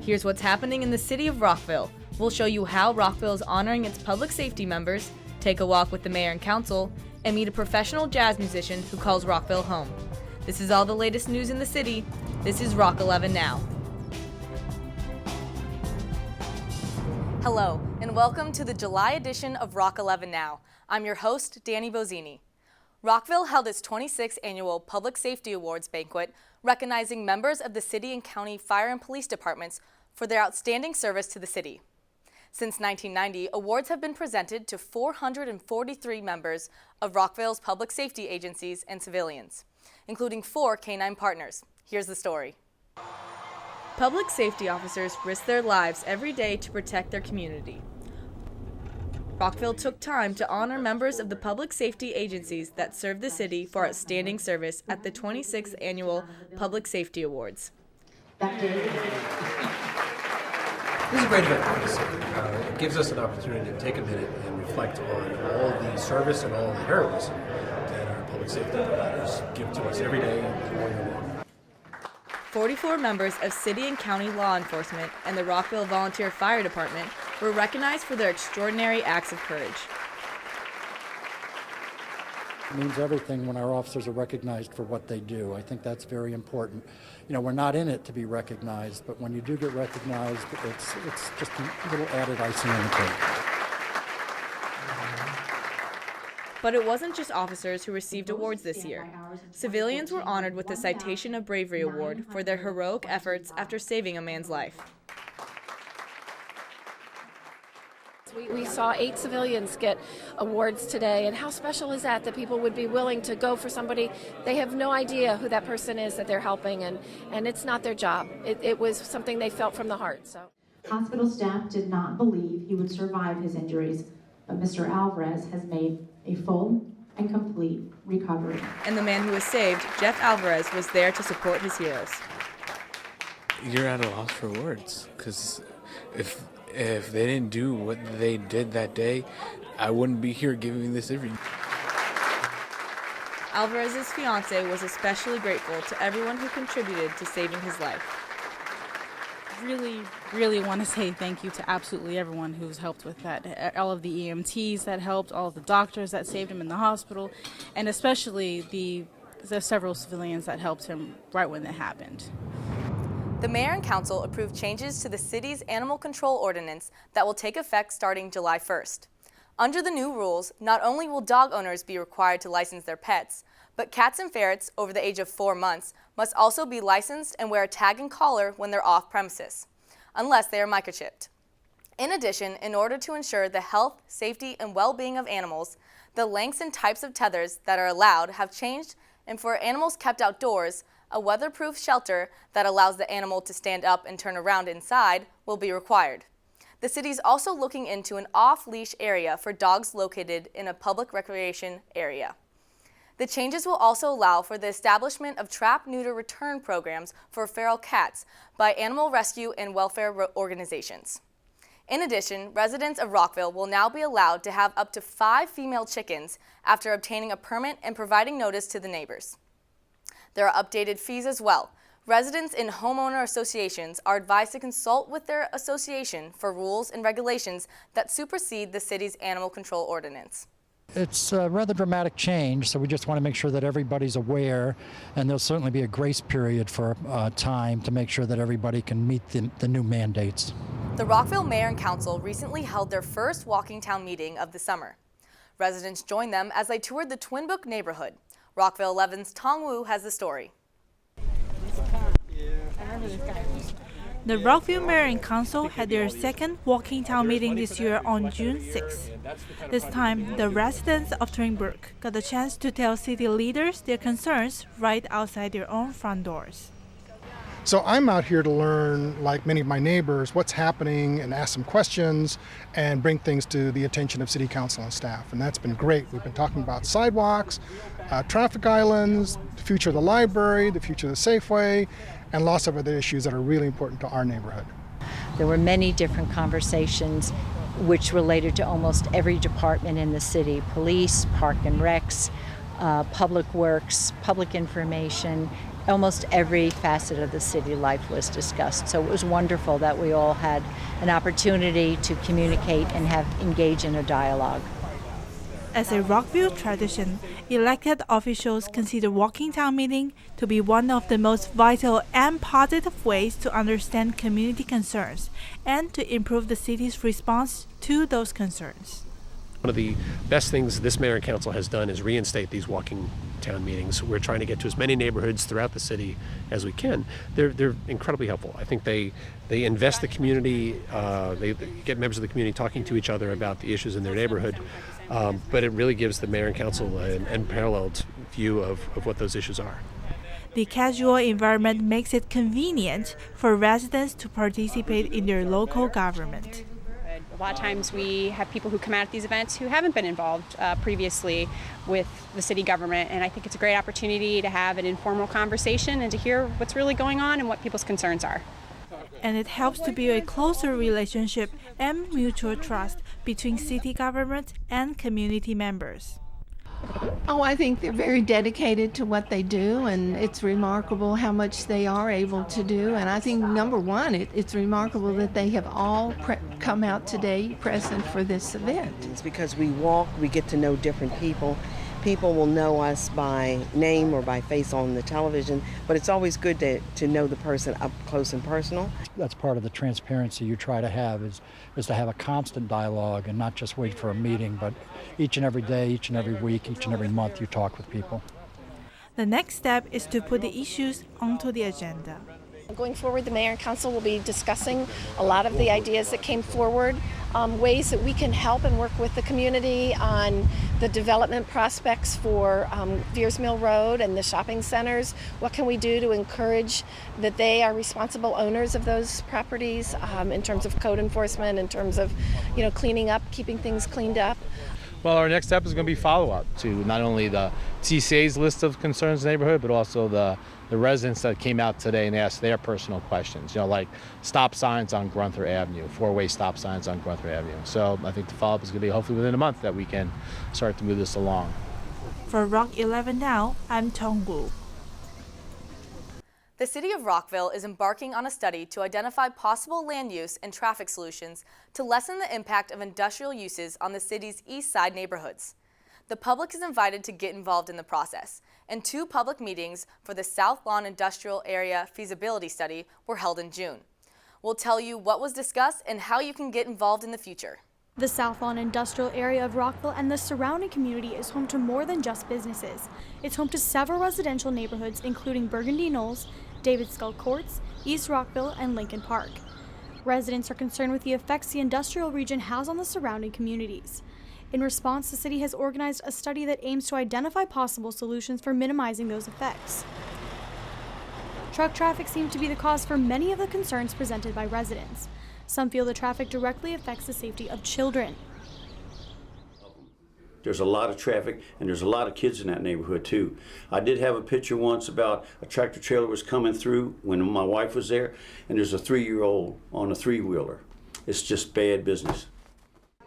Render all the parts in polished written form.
Here's what's happening in the city of Rockville. We'll show you how Rockville is honoring its public safety members, take a walk with the mayor and council, and meet a professional jazz musician who calls Rockville home. This is all the latest news in the city. This is Rock 11 Now. Hello, and welcome to the July edition of Rock 11 Now. I'm your host, Danny Bozzini. Rockville held its 26th annual Public Safety Awards banquet, recognizing members of the city and county fire and police departments for their outstanding service to the city. Since 1990, awards have been presented to 443 members of Rockville's public safety agencies and civilians, including 4 K-9 partners. Here's the story. Public safety officers risk their lives every day to protect their community. Rockville took time to honor members of the public safety agencies that serve the city for outstanding service at the 26th Annual Public Safety Awards. This is a great event because it gives us an opportunity to take a minute and reflect on all the service and all the heroism that our public safety providers give to us every day all year long. 44 members of city and county law enforcement and the Rockville Volunteer Fire Department were recognized for their extraordinary acts of courage. It means everything when our officers are recognized for what they do. I think that's very important. You know, we're not in it to be recognized, but when you do get recognized, it's just a little added icing on the cake. But it wasn't just officers who received awards this year. Civilians were honored with the Citation of Bravery Award for their heroic efforts after saving a man's life. We saw 8 civilians get awards today, and how special is that people would be willing to go for somebody they have no idea who that person is that they're helping, and it's not their job. It was something they felt from the heart. So, hospital staff did not believe he would survive his injuries, but Mr. Alvarez has made a full and complete recovery. And the man who was saved, Jeff Alvarez, was there to support his heroes. You're at a loss for words, because if they didn't do what they did that day, I wouldn't be here giving this interview. Alvarez's fiance was especially grateful to everyone who contributed to saving his life. Really want to say thank you to absolutely everyone who's helped with that. All of the EMTs that helped, all of the doctors that saved him in the hospital, and especially the several civilians that helped him right when it happened. The mayor and council approved changes to the city's animal control ordinance that will take effect starting July 1st. Under the new rules, not only will dog owners be required to license their pets, but cats and ferrets over the age of 4 months must also be licensed and wear a tag and collar when they're off premises, unless they are microchipped. In addition, in order to ensure the health, safety, and well-being of animals, the lengths and types of tethers that are allowed have changed, and for animals kept outdoors, a weatherproof shelter that allows the animal to stand up and turn around inside will be required. The city is also looking into an off-leash area for dogs located in a public recreation area. The changes will also allow for the establishment of trap-neuter return programs for feral cats by animal rescue and welfare organizations. In addition, residents of Rockville will now be allowed to have up to 5 female chickens after obtaining a permit and providing notice to the neighbors. There are updated fees as well. Residents in homeowner associations are advised to consult with their association for rules and regulations that supersede the city's animal control ordinance. It's a rather dramatic change, so we just want to make sure that everybody's aware, and there'll certainly be a grace period for time to make sure that everybody can meet the new mandates. The Rockville Mayor and Council recently held their first Walking Town meeting of the summer. Residents joined them as they toured the Twin Brook neighborhood. Rockville 11's Tong Wu has the story. The Rockville Mayor and Council had their second Walking Town meeting this year on June 6. This time, the residents of Twin Brook got the chance to tell city leaders their concerns right outside their own front doors. So I'm out here to learn, like many of my neighbors, what's happening and ask some questions and bring things to the attention of City Council and staff. And that's been great. We've been talking about sidewalks, traffic islands, the future of the library, the future of the Safeway, and lots of other issues that are really important to our neighborhood. There were many different conversations which related to almost every department in the city: police, park and recs, public works, public information, almost every facet of the city life was discussed. So it was wonderful that we all had an opportunity to communicate and engage in a dialogue. As a Rockville tradition, elected officials consider walking town meeting to be one of the most vital and positive ways to understand community concerns and to improve the city's response to those concerns. One of the best things this mayor and council has done is reinstate these walking town meetings. We're trying to get to as many neighborhoods throughout the city as we can. They're incredibly helpful. I think they invest the community, they get members of the community talking to each other about the issues in their neighborhood, but it really gives the mayor and council an unparalleled view of what those issues are. The casual environment makes it convenient for residents to participate in their local government. A lot of times we have people who come out at these events who haven't been involved previously with the city government, and I think it's a great opportunity to have an informal conversation and to hear what's really going on and what people's concerns are. And it helps to build a closer relationship and mutual trust between city government and community members. Oh, I think they're very dedicated to what they do, and it's remarkable how much they are able to do. And I think, number one, it's remarkable that they have all come out today present for this event. It's because we walk, we get to know different people. People will know us by name or by face on the television, but it's always good to know the person up close and personal. That's part of the transparency you try to have is to have a constant dialogue and not just wait for a meeting, but each and every day, each and every week, each and every month you talk with people. The next step is to put the issues onto the agenda. Going forward, the mayor and council will be discussing a lot of the ideas that came forward, ways that we can help and work with the community on the development prospects for Veers Mill Road and the shopping centers. What can we do to encourage that they are responsible owners of those properties in terms of code enforcement, in terms of cleaning up, keeping things cleaned up. Well, our next step is going to be follow-up to not only the TCA's list of concerns in the neighborhood, but also the residents that came out today and asked their personal questions, like stop signs on Grunther Avenue, four-way stop signs on Grunther Avenue. So I think the follow-up is going to be hopefully within a month that we can start to move this along. For Rock 11 Now, I'm Tonggu. The city of Rockville is embarking on a study to identify possible land use and traffic solutions to lessen the impact of industrial uses on the city's east side neighborhoods. The public is invited to get involved in the process, and 2 public meetings for the South Lawn Industrial Area Feasibility Study were held in June. We'll tell you what was discussed and how you can get involved in the future. The South Lawn Industrial Area of Rockville and the surrounding community is home to more than just businesses. It's home to several residential neighborhoods, including Burgundy Knolls, David Skull Courts, East Rockville, and Lincoln Park. Residents are concerned with the effects the industrial region has on the surrounding communities. In response, the city has organized a study that aims to identify possible solutions for minimizing those effects. Truck traffic seems to be the cause for many of the concerns presented by residents. Some feel the traffic directly affects the safety of children. There's a lot of traffic, and there's a lot of kids in that neighborhood too. I did have a picture once about a tractor trailer was coming through when my wife was there, and there's a 3-year-old on a 3-wheeler. It's just bad business.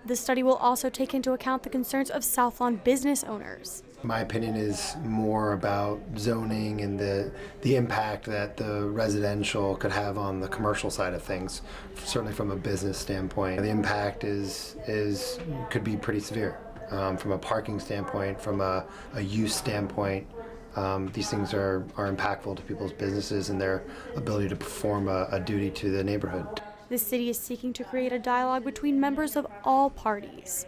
The study will also take into account the concerns of South Lawn business owners. My opinion is more about zoning and the impact that the residential could have on the commercial side of things, certainly from a business standpoint. The impact could be pretty severe. From a parking standpoint, from a use standpoint, these things are impactful to people's businesses and their ability to perform a duty to the neighborhood. The city is seeking to create a dialogue between members of all parties.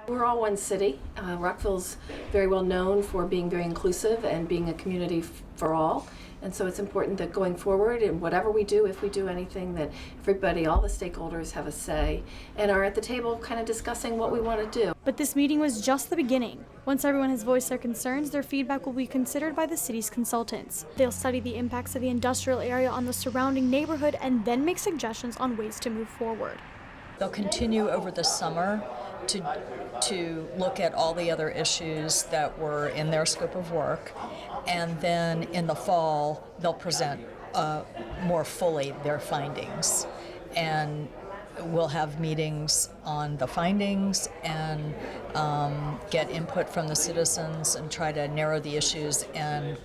We're all one city. Rockville's very well known for being very inclusive and being a community for all. And so it's important that going forward, in whatever we do, if we do anything, that everybody, all the stakeholders have a say and are at the table kind of discussing what we want to do. But this meeting was just the beginning. Once everyone has voiced their concerns, their feedback will be considered by the city's consultants. They'll study the impacts of the industrial area on the surrounding neighborhood and then make suggestions on ways to move forward. They'll continue over the summer to look at all the other issues that were in their scope of work, and then in the fall they'll present more fully their findings. And we'll have meetings on the findings and get input from the citizens and try to narrow the issues and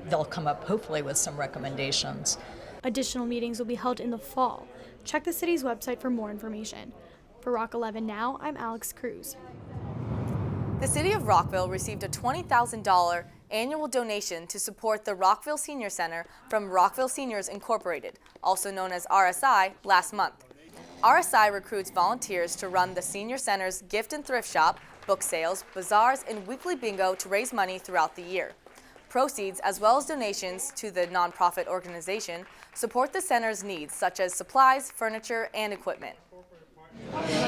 they'll come up hopefully with some recommendations. Additional meetings will be held in the fall. Check the city's website for more information. For Rock 11 Now, I'm Alex Cruz. The City of Rockville received a $20,000 annual donation to support the Rockville Senior Center from Rockville Seniors Incorporated, also known as RSI, last month. RSI recruits volunteers to run the Senior Center's gift and thrift shop, book sales, bazaars, and weekly bingo to raise money throughout the year. Proceeds, as well as donations to the nonprofit organization, support the center's needs such as supplies, furniture, and equipment.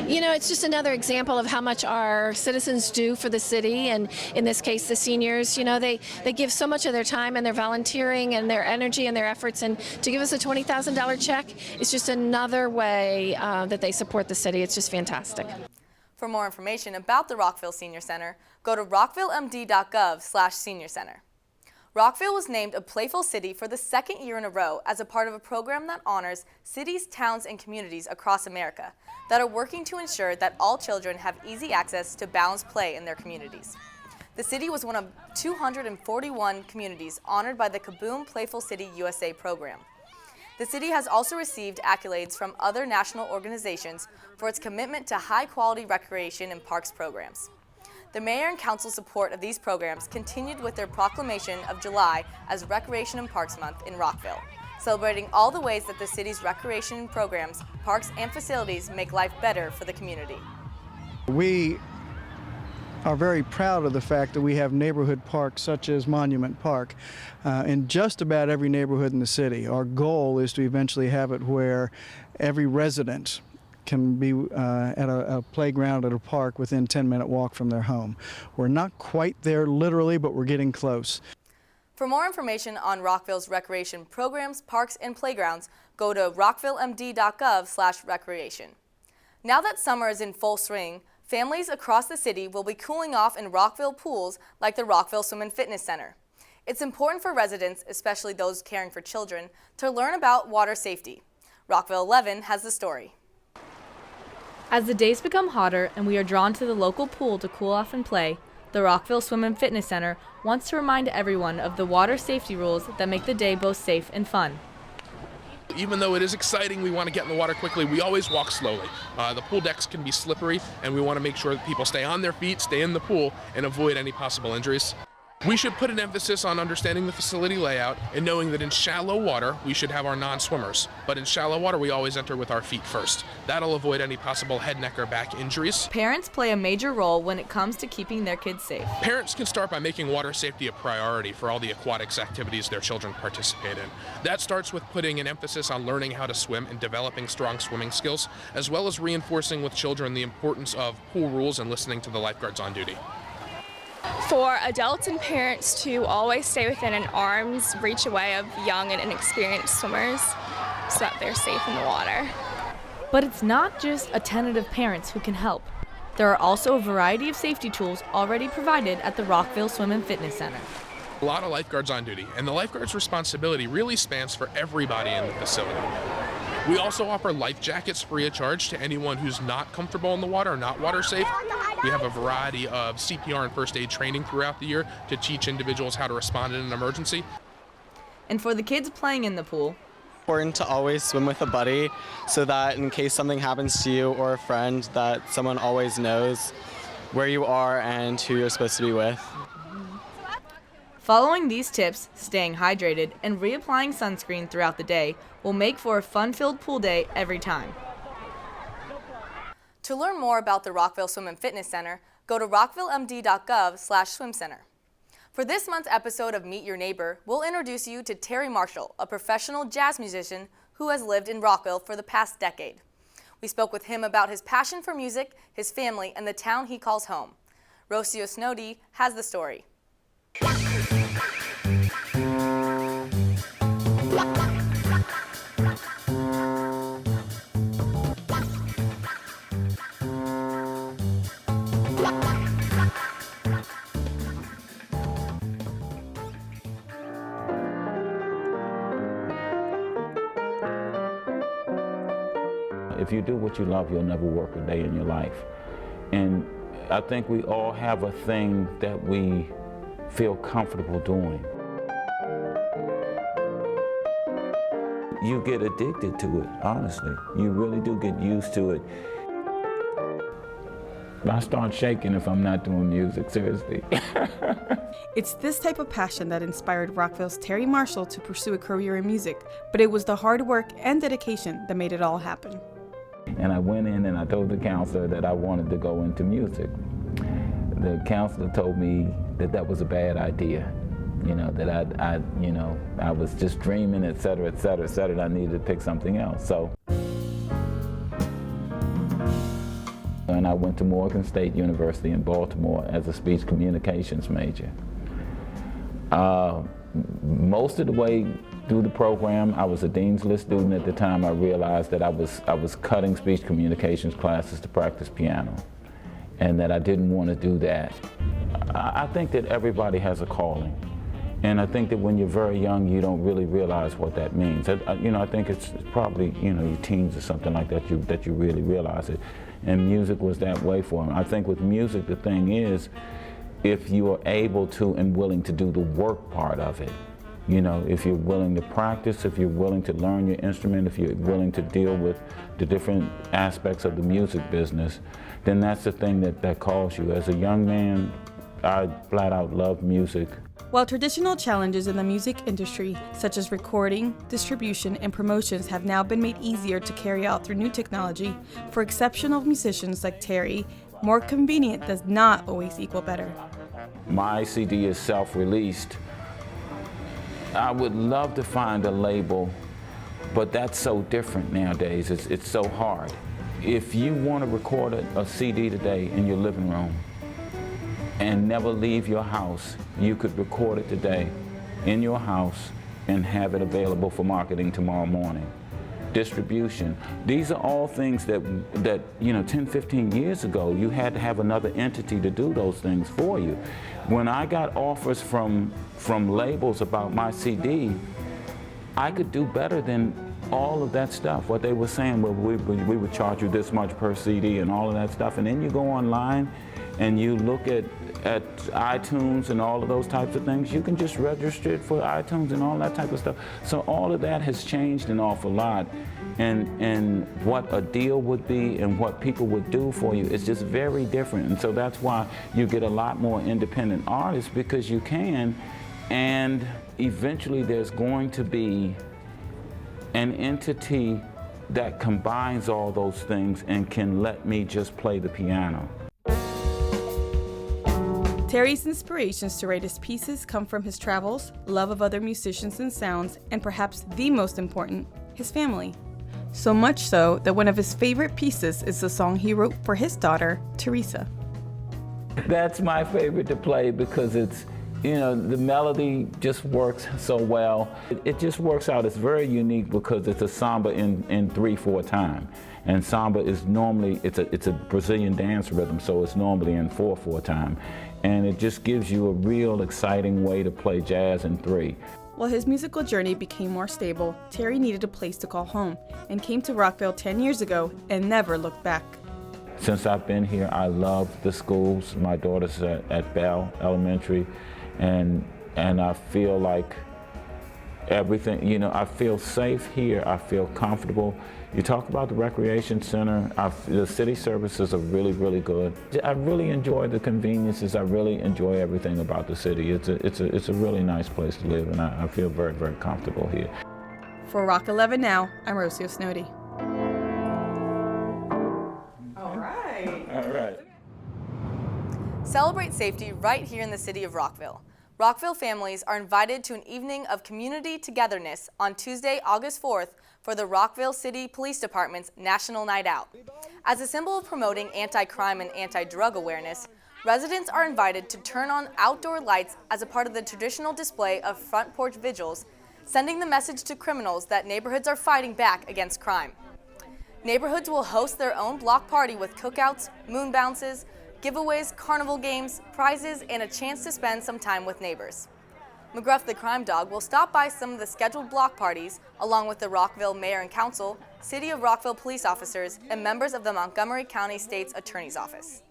You know, it's just another example of how much our citizens do for the city, and in this case the seniors. You know, they give so much of their time and their volunteering and their energy and their efforts, and to give us a $20,000 check is just another way that they support the city. It's just fantastic. For more information about the Rockville Senior Center, go to rockvillemd.gov/senior center. Rockville was named a Playful City for the second year in a row as a part of a program that honors cities, towns, and communities across America that are working to ensure that all children have easy access to balanced play in their communities. The city was one of 241 communities honored by the Kaboom Playful City USA program. The city has also received accolades from other national organizations for its commitment to high-quality recreation and parks programs. The mayor and council support of these programs continued with their proclamation of July as Recreation and Parks Month in Rockville, celebrating all the ways that the city's recreation programs, parks, and facilities make life better for the community. We are very proud of the fact that we have neighborhood parks such as Monument Park in just about every neighborhood in the city. Our goal is to eventually have it where every resident can be at a playground at a park within 10-minute walk from their home. We're not quite there literally, but we're getting close. For more information on Rockville's recreation programs, parks, and playgrounds, go to rockvillemd.gov/recreation. Now that summer is in full swing, families across the city will be cooling off in Rockville pools like the Rockville Swim and Fitness Center. It's important for residents, especially those caring for children, to learn about water safety. Rockville 11 has the story. As the days become hotter and we are drawn to the local pool to cool off and play, the Rockville Swim and Fitness Center wants to remind everyone of the water safety rules that make the day both safe and fun. Even though it is exciting, we want to get in the water quickly, we always walk slowly. The pool decks can be slippery, and we want to make sure that people stay on their feet, stay in the pool, and avoid any possible injuries. We should put an emphasis on understanding the facility layout and knowing that in shallow water, we should have our non-swimmers. But in shallow water, we always enter with our feet first. That'll avoid any possible head, neck, or back injuries. Parents play a major role when it comes to keeping their kids safe. Parents can start by making water safety a priority for all the aquatics activities their children participate in. That starts with putting an emphasis on learning how to swim and developing strong swimming skills, as well as reinforcing with children the importance of pool rules and listening to the lifeguards on duty. For adults and parents to always stay within an arm's reach away of young and inexperienced swimmers so that they're safe in the water. But it's not just attentive parents who can help. There are also a variety of safety tools already provided at the Rockville Swim and Fitness Center. A lot of lifeguards on duty, and the lifeguard's responsibility really spans for everybody in the facility. We also offer life jackets free of charge to anyone who's not comfortable in the water or not water safe. We have a variety of CPR and first aid training throughout the year to teach individuals how to respond in an emergency. And for the kids playing in the pool, important to always swim with a buddy so that in case something happens to you or a friend, that someone always knows where you are and who you're supposed to be with. Following these tips, staying hydrated, and reapplying sunscreen throughout the day will make for a fun-filled pool day every time. To learn more about the Rockville Swim and Fitness Center, go to rockvillemd.gov/swimcenter. For this month's episode of Meet Your Neighbor, we'll introduce you to Terry Marshall, a professional jazz musician who has lived in Rockville for the past decade. We spoke with him about his passion for music, his family, and the town he calls home. Rocio Snowdy has the story. If you do what you love, you'll never work a day in your life. And I think we all have a thing that we feel comfortable doing. You get addicted to it, honestly. You really do get used to it. I start shaking if I'm not doing music, seriously. It's this type of passion that inspired Rockville's Terry Marshall to pursue a career in music, but it was the hard work and dedication that made it all happen. And I went in and I told the counselor that I wanted to go into music. The counselor told me that that was a bad idea. You know, that I was just dreaming, et cetera, et cetera, et cetera, and I needed to pick something else. So. And I went to Morgan State University in Baltimore as a speech communications major. Most of the way through the program, I was a Dean's List student at the time. I realized that I was cutting speech communications classes to practice piano, and that I didn't want to do that. I think that everybody has a calling, and I think that when you're very young, you don't really realize what that means. I think it's probably your teens or something like that that you really realize it. And music was that way for me. I think with music, the thing is, if you are able to and willing to do the work part of it, if you're willing to practice, if you're willing to learn your instrument, if you're willing to deal with the different aspects of the music business, then that's the thing that calls you. As a young man, I flat out love music. While traditional challenges in the music industry, such as recording, distribution, and promotions have now been made easier to carry out through new technology, for exceptional musicians like Terry, more convenient does not always equal better. My CD is self-released. I would love to find a label, but that's so different nowadays. It's so hard. If you want to record a CD today in your living room, and never leave your house, you could record it today in your house and have it available for marketing tomorrow morning. Distribution. These are all things that 10, 15 years ago, you had to have another entity to do those things for you. When I got offers from labels about my CD, I could do better than all of that stuff. What they were saying, well, we would charge you this much per CD and all of that stuff. And then you go online and you look at iTunes and all of those types of things, you can just register it for iTunes and all that type of stuff. So all of that has changed an awful lot. And what a deal would be and what people would do for you is just very different. And so that's why you get a lot more independent artists, because you can. And eventually there's going to be an entity that combines all those things and can let me just play the piano. Terry's inspirations to write his pieces come from his travels, love of other musicians and sounds, and perhaps the most important, his family. So much so that one of his favorite pieces is the song he wrote for his daughter, Teresa. That's my favorite to play because it's, the melody just works so well. It just works out. It's very unique because it's a samba in 3/4 time. And samba is normally, it's a Brazilian dance rhythm, so it's normally in 4/4 time. And it just gives you a real exciting way to play jazz in 3. While his musical journey became more stable, Terry needed a place to call home and came to Rockville 10 years ago and never looked back. Since I've been here, I love the schools. My daughter's at Bell Elementary, and I feel like everything, I feel safe here, I feel comfortable. You talk about the recreation center, the city services are really, really good. I really enjoy the conveniences, I really enjoy everything about the city. It's a really nice place to live, and I feel very, very comfortable here. For Rock 11 Now, I'm Rocio Snowdy. All right. All right. Celebrate safety right here in the city of Rockville. Rockville families are invited to an evening of community togetherness on Tuesday, August 4th for the Rockville City Police Department's National Night Out. As a symbol of promoting anti-crime and anti-drug awareness, residents are invited to turn on outdoor lights as a part of the traditional display of front porch vigils, sending the message to criminals that neighborhoods are fighting back against crime. Neighborhoods will host their own block party with cookouts, moon bounces, giveaways, carnival games, prizes, and a chance to spend some time with neighbors. McGruff the Crime Dog will stop by some of the scheduled block parties, along with the Rockville Mayor and Council, City of Rockville police officers, and members of the Montgomery County State's Attorney's Office.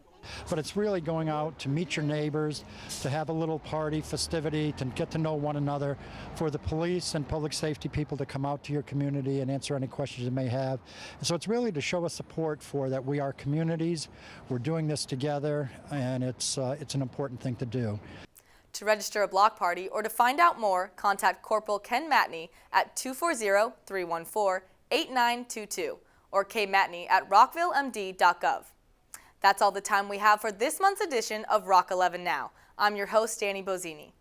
But it's really going out to meet your neighbors, to have a little party, festivity, to get to know one another, for the police and public safety people to come out to your community and answer any questions you may have. And so it's really to show us support for that we are communities, we're doing this together, and it's an important thing to do. To register a block party or to find out more, contact Corporal Ken Matney at 240-314-8922 or kmatney@rockvillemd.gov. That's all the time we have for this month's edition of Rock 11 Now. I'm your host, Danny Bozzini.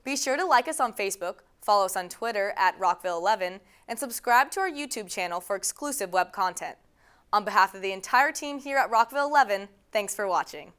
Be sure to like us on Facebook, follow us on Twitter at Rockville11, and subscribe to our YouTube channel for exclusive web content. On behalf of the entire team here at Rockville 11, thanks for watching.